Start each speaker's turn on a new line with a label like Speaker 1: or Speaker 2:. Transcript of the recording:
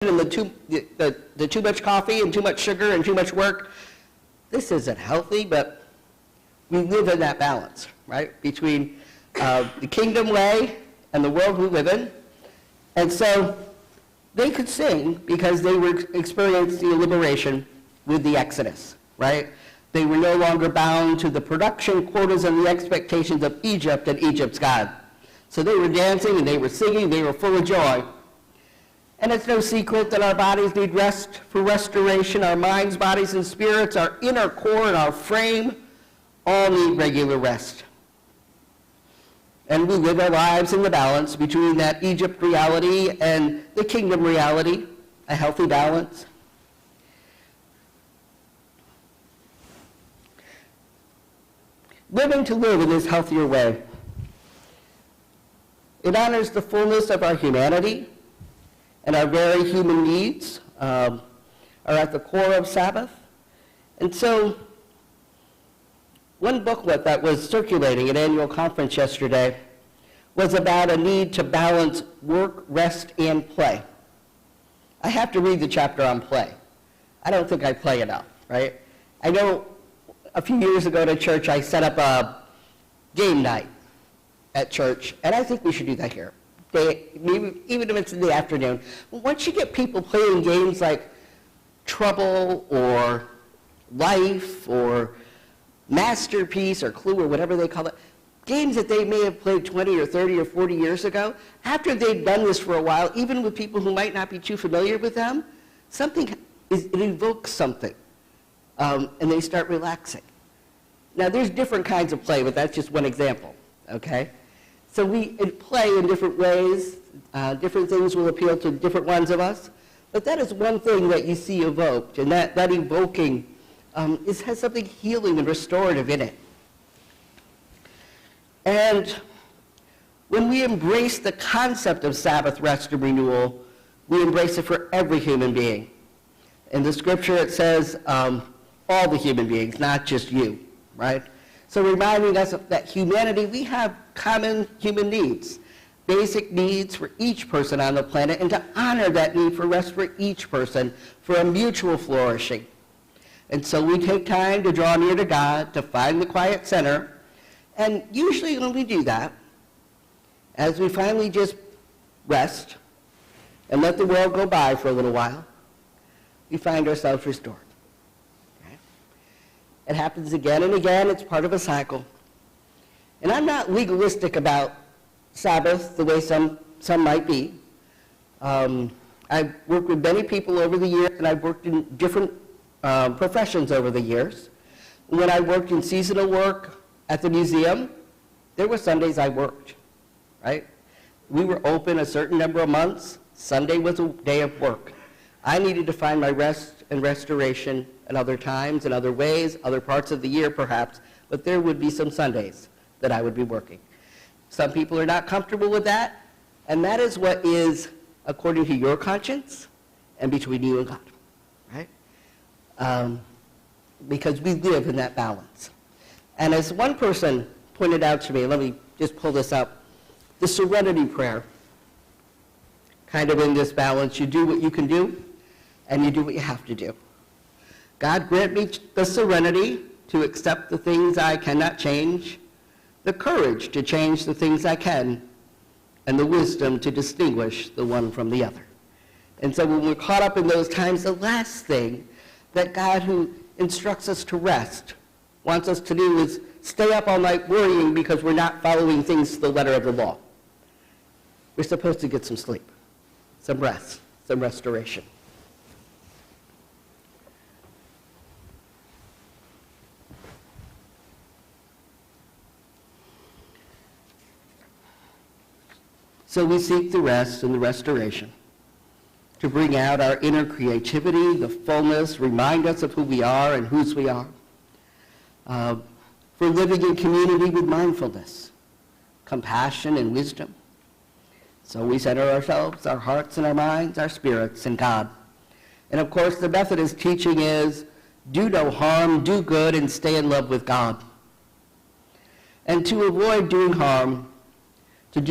Speaker 1: and the too much coffee and too much sugar and too much work. This isn't healthy, but we live in that balance, right, between the kingdom way and the world we live in. And so they could sing because they were experiencing the liberation with the Exodus, right? They were no longer bound to the production quotas and the expectations of Egypt and Egypt's God. So they were dancing and they were singing, they were full of joy. And it's no secret that our bodies need rest for restoration. Our minds, bodies, and spirits, our inner core and our frame all need regular rest. And we live our lives in the balance between that Egypt reality and the kingdom reality, a healthy balance. Living to live in this healthier way. It honors the fullness of our humanity, and our very human needs are at the core of Sabbath. And so, one booklet that was circulating at annual conference yesterday was about a need to balance work, rest, and play. I have to read the chapter on play. I don't think I play enough, right? I know a few years ago at church, I set up a game night at church, and I think we should do that here. Maybe, even if it's in the afternoon. Once you get people playing games like Trouble or Life or Masterpiece or Clue or whatever they call it, games that they may have played 20 or 30 or 40 years ago, after they've done this for a while, even with people who might not be too familiar with them, it invokes something, and they start relaxing. Now, there's different kinds of play, but that's just one example, okay? So we play in different ways. Different things will appeal to different ones of us. But that is one thing that you see evoked, and that evoking has something healing and restorative in it. And when we embrace the concept of Sabbath rest and renewal, we embrace it for every human being. In the scripture it says all the human beings, not just you, right? So reminding us of that humanity, we have common human needs, basic needs for each person on the planet, and to honor that need for rest for each person, for a mutual flourishing. And so we take time to draw near to God, to find the quiet center, and usually when we do that, as we finally just rest and let the world go by for a little while, we find ourselves restored. It happens again and again. It's part of a cycle. And I'm not legalistic about Sabbath the way some might be. I've worked with many people over the years, and I've worked in different professions over the years. When I worked in seasonal work at the museum, there were Sundays I worked, right? We were open a certain number of months. Sunday was a day of work. I needed to find my rest and restoration at other times, in other ways, other parts of the year perhaps, but there would be some Sundays that I would be working. Some people are not comfortable with that, and that is what is according to your conscience and between you and God, right? Because we live in that balance. And as one person pointed out to me, let me just pull this up, the serenity prayer, kind of in this balance, you do what you can do, and you do what you have to do. God, grant me the serenity to accept the things I cannot change, the courage to change the things I can, and the wisdom to distinguish the one from the other. And so when we're caught up in those times, the last thing that God, who instructs us to rest, wants us to do is stay up all night worrying because we're not following things to the letter of the law. We're supposed to get some sleep, some rest, some restoration. So we seek the rest and the restoration to bring out our inner creativity, the fullness, remind us of who we are and whose we are, for living in community with mindfulness, compassion, and wisdom. So we center ourselves, our hearts and our minds, our spirits in God. And of course, the Methodist teaching is do no harm, do good, and stay in love with God. And to avoid doing harm,